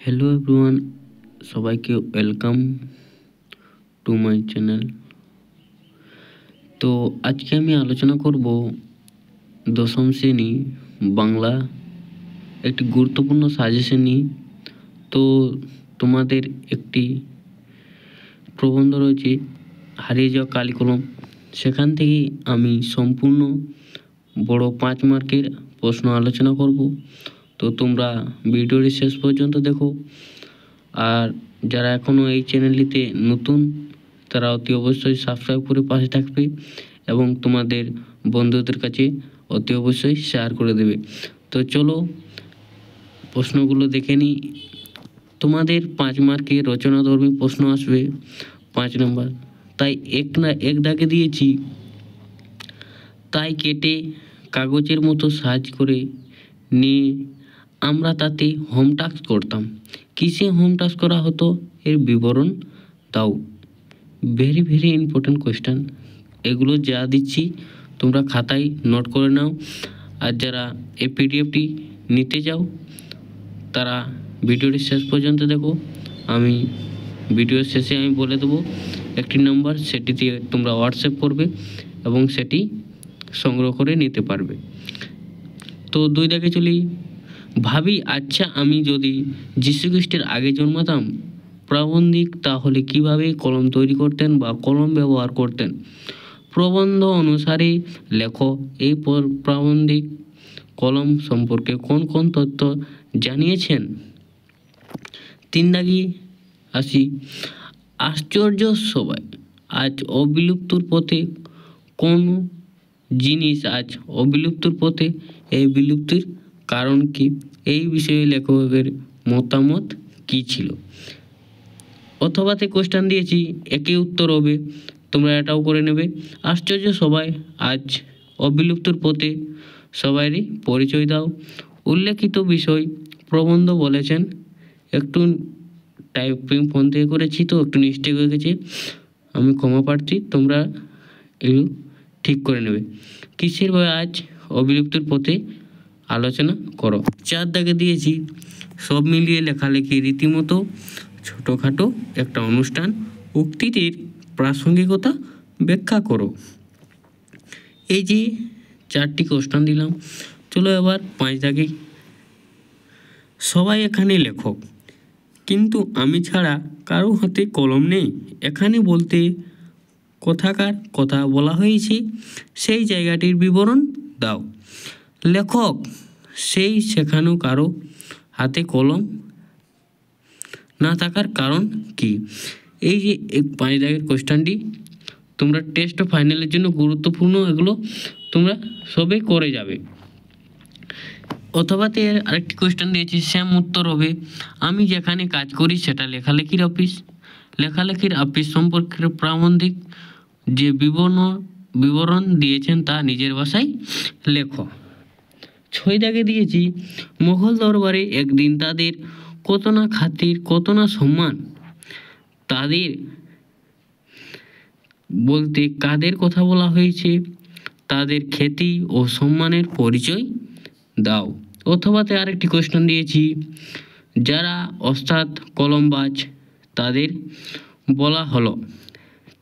Hello everyone, সবাইকে welcome to my channel. তো আজকে আমি আলোচনা করব দশম শ্রেণী বাংলা একটি গুরুত্বপূর্ণ সাজেশন নিয়ে। তো তোমাদের একটি প্রবন্ধ রয়েছে হারিয়ে যাওয়া কালিকলম, সেখান থেকে আমি সম্পূর্ণ বড় 5 মার্কের প্রশ্ন আলোচনা করব। তো তোমরা ভিডিওটি শেষ পর্যন্ত দেখো। আর যারা এখনও এই চ্যানেলটিতে নতুন তারা অতি অবশ্যই সাবস্ক্রাইব করে পাশে থাকবে এবং তোমাদের বন্ধুদের কাছে অতি অবশ্যই শেয়ার করে দেবে। তো চলো প্রশ্নগুলো দেখে নিই। তোমাদের 5 মার্কে রচনাধর্মী প্রশ্ন আসবে 5 নম্বর। তাই এক দাগে দিয়েছি, তাই কেটে কাগজের মতো সাজ করে নিয়ে আমরা তাতে হোম টাস্ক করতাম। কিসে হোম টাস্ক করা হতো এর বিবরণ দাও। Very very important question. এগুলো যা দিচ্ছি তোমরা খাতায় নোট করে নাও। আর যারা এই পিডিএফটি নিতে যাও তারা ভিডিওটি শেষ পর্যন্ত দেখো। আমি ভিডিওর শেষে আমি বলে দেবো একটি নাম্বার, সেটি দিয়ে তোমরা হোয়াটসঅ্যাপ করবে এবং সেটি সংগ্রহ করে নিতে পারবে। তো 2 দাগে চলি। ভাবি, আচ্ছা আমি যদি যীশু খ্রিস্টের আগে জন্মাতাম প্রাবন্ধিক, তাহলে কিভাবে কলম তৈরি করতেন বা কলম ব্যবহার করতেন? প্রবন্ধ অনুসারে লেখো এই প্রাবন্ধিক কলম সম্পর্কে কোন কোন তথ্য জানিয়েছেন। 3 দাগে আসি। আশ্চর্য সবাই আজ অবিলুপ্তর পথে। কোন জিনিস আজ অবিলুপ্তর পথে? এই বিলুপ্তির কারণ কি? এই বিষয়ে লেখকের মতামত কি ছিল? অথবাতে কোশ্চেন দিয়েছি, একে উত্তর হবে, তোমরা এটাও করে নেবে। আশ্চর্য সবাই আজ অবিলুপ্তর পথে, সবাইরই পরিচয় দাও। উল্লেখিত বিষয় প্রবন্ধ বলেছেন। একটু টাইপিং ফোন থেকে করেছি তো একটু মিস্টেক হয়ে গেছে, আমি ক্ষমা প্রার্থী, তোমরা এগুলো ঠিক করে নেবে। কিসের বই আজ অবিলুপ্তর পথে আলোচনা করো। 4 দাগে দিয়েছি, সব মিলিয়ে লেখালেখি রীতিমতো ছোটোখাটো একটা অনুষ্ঠান। উক্তিটির প্রাসঙ্গিকতা ব্যাখ্যা করো। এই যে 4টি কোশ্চেন দিলাম। চলো এবার 5 দাগে। সবাই এখানে লেখক, কিন্তু আমি ছাড়া কারো হাতে কলম নেই। এখানে বলতে কোথাকার কথা বলা হয়েছে সেই জায়গাটির বিবরণ দাও। লেখক সেই, সেখানেও কারো হাতে কলম না থাকার কারণ কি? এই যে 5 দাগের কোশ্চেনটি তোমরা টেস্ট ও ফাইনালের জন্য গুরুত্বপূর্ণ, এগুলো তোমরা সবে করে যাবে। অথবাতে আরেকটি কোশ্চেন দিয়েছি, সেম উত্তর হবে, আমি যেখানে কাজ করি সেটা লেখালেখির অফিস। লেখালেখির অফিস সম্পর্কে প্রাবন্ধিক যে বিবরণ দিয়েছেন তা নিজের ভাষায় লেখো। 6 দাগে দিয়েছি, মোগল দরবারে একদিন তাদের কত না খাতির, কত না সম্মান। তাদের বলতে কাদের কথা বলা হয়েছে? তাদের খ্যাতি ও সম্মানের পরিচয় দাও। অথবাতে আরেকটি কোশ্চেন দিয়েছি, যারা ওস্তাদ কলমবাজ তাদের বলা হলো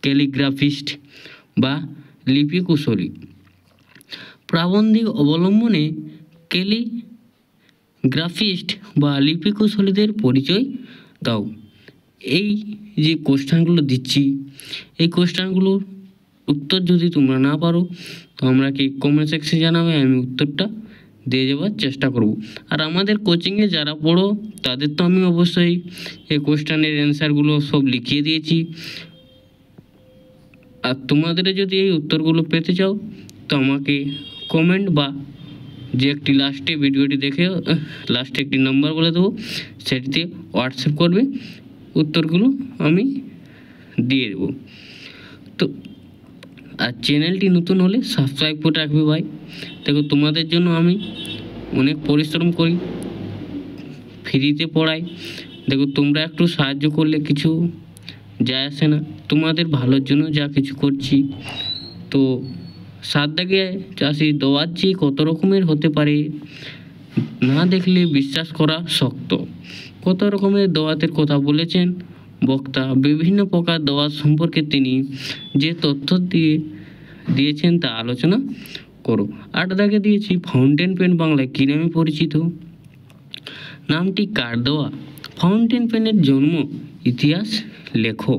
ক্যালিগ্রাফিস্ট বা লিপি কুশলী। প্রাবন্ধিক অবলম্বনে ক্যালিগ্রাফিস্ট বা লিপি কুশলীদের পরিচয় দাও। এই যে কোশ্চেনগুলো দিচ্ছি, এই কোশ্চেনগুলোর উত্তর যদি তোমরা না পারো তো আমাকে কমেন্ট সেকশনে জানাবে, আমি উত্তরটা দিয়ে যাওয়ার চেষ্টা করব। আর আমাদের কোচিংয়ে যারা পড়ো তাদের তো আমি অবশ্যই এই কোশ্চেনের অ্যান্সারগুলো সব লিখিয়ে দিয়েছি। আর তোমাদের যদি এই উত্তরগুলো পেতে চাও তো আমাকে কমেন্ট বা যে একটি লাস্টে ভিডিওটি দেখে লাস্টে একটি নাম্বার বলে দেবো, সেটিতে হোয়াটসঅ্যাপ করবে, উত্তরগুলো আমি দিয়ে দেবো। তো আর চ্যানেলটি নতুন হলে সাবস্ক্রাইব করে রাখবে ভাই। দেখো তোমাদের জন্য আমি অনেক পরিশ্রম করি, ফ্রিতে পড়াই। দেখো তোমরা একটু সাহায্য করলে কিছু যায় আসে না, তোমাদের ভালোর জন্য যা কিছু করছি। তো 7 দাগে চাষি দোয়াচ্ছি কত রকমের হতে পারে, না দেখলে বিশ্বাস করা শক্ত। কত রকমের দাওয়াতের কথা বলেছেন বক্তা। বিভিন্ন প্রকার দাওয়াত সম্পর্কে তিনি যে তথ্য দিয়েছেন তা আলোচনা করো। 8 দাগে দিয়েছি ফাউন্টেন পেন বাংলায় কী নামে পরিচিত? নামটি কার দেওয়া? ফাউন্টেন পেনের জন্ম ইতিহাস লেখো।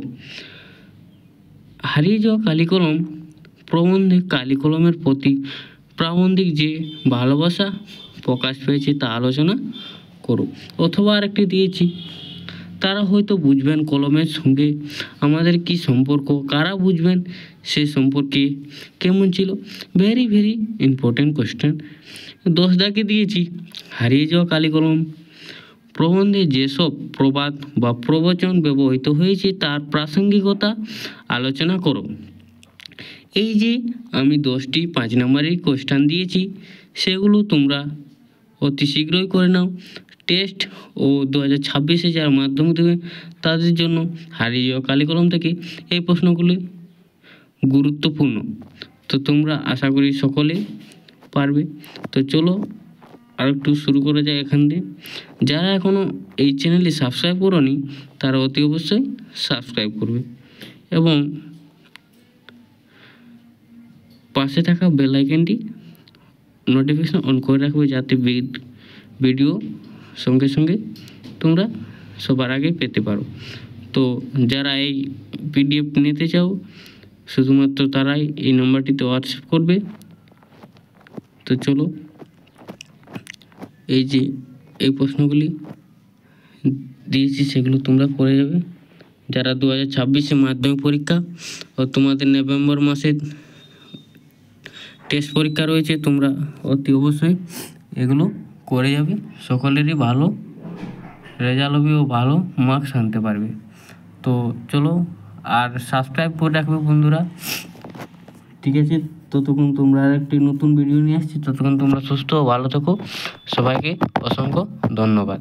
হারিয়ে যাওয়া কালিকলম প্রবন্ধে কালিকলমের প্রতি প্রাবন্ধিক যে ভালোবাসা প্রকাশ পেয়েছে তা আলোচনা করো। অথবা আরেকটি দিয়েছি, তারা হয়তো বুঝবেন কলমের সঙ্গে আমাদের কি সম্পর্ক, কারা বুঝবেন সে সম্পর্কে কেমন ছিল। Very very important question. 10 দাগে দিয়েছি হারিয়ে যাওয়া কালিকলম প্রবন্ধে যেসব প্রবাদ বা প্রবচন ব্যবহৃত হয়েছে তার প্রাসঙ্গিকতা আলোচনা করো। এই যে আমি 10টি 5 নম্বরের কোয়েশ্চেন দিয়েছি সেগুলো তোমরা অতি শীঘ্রই করে নাও। টেস্ট ও 2026-এ যারা মাধ্যমিক দেবে তাদের জন্য হারিয়ে যাওয়া কালিকলম থেকে এই প্রশ্নগুলি গুরুত্বপূর্ণ। তো তোমরা আশা করি সকলে পারবে। তো চলো আর একটু শুরু করা যায় এখান থেকে। যারা এখনও এই চ্যানেলটি সাবস্ক্রাইব করোনি তারা অতি অবশ্যই সাবস্ক্রাইব করবে এবং পাশে থাকা বেল আইকনটি নোটিফিকেশন অন করে রাখবে, যাতে ভিডিও সঙ্গে সঙ্গে তোমরা সবার আগে পেতে পারো। তো যারা এই পিডিএফ নিতে চাও শুধুমাত্র তারাই এই নম্বরটিতে হোয়াটসঅ্যাপ করবে। তো চলো, এই যে এই প্রশ্নগুলি দিয়েছি সেগুলো তোমরা করে যাবে। যারা 2026-এ মাধ্যমিক পরীক্ষা ও তোমাদের নভেম্বর মাসে টেস্ট পরীক্ষা রয়েছে তোমরা অতি অবশ্যই এগুলো করে যাবে। সকলেরই ভালো রেজাল্ট হবে ও ভালো মার্কস আনতে পারবে। তো চলো, আর সাবস্ক্রাইব করে রাখবে বন্ধুরা, ঠিক আছে? ততক্ষণ তোমরা একটি নতুন ভিডিও নিয়ে আসছি, ততক্ষণ তোমরা সুস্থ ও ভালো থেকো। সবাইকে অসংখ্য ধন্যবাদ।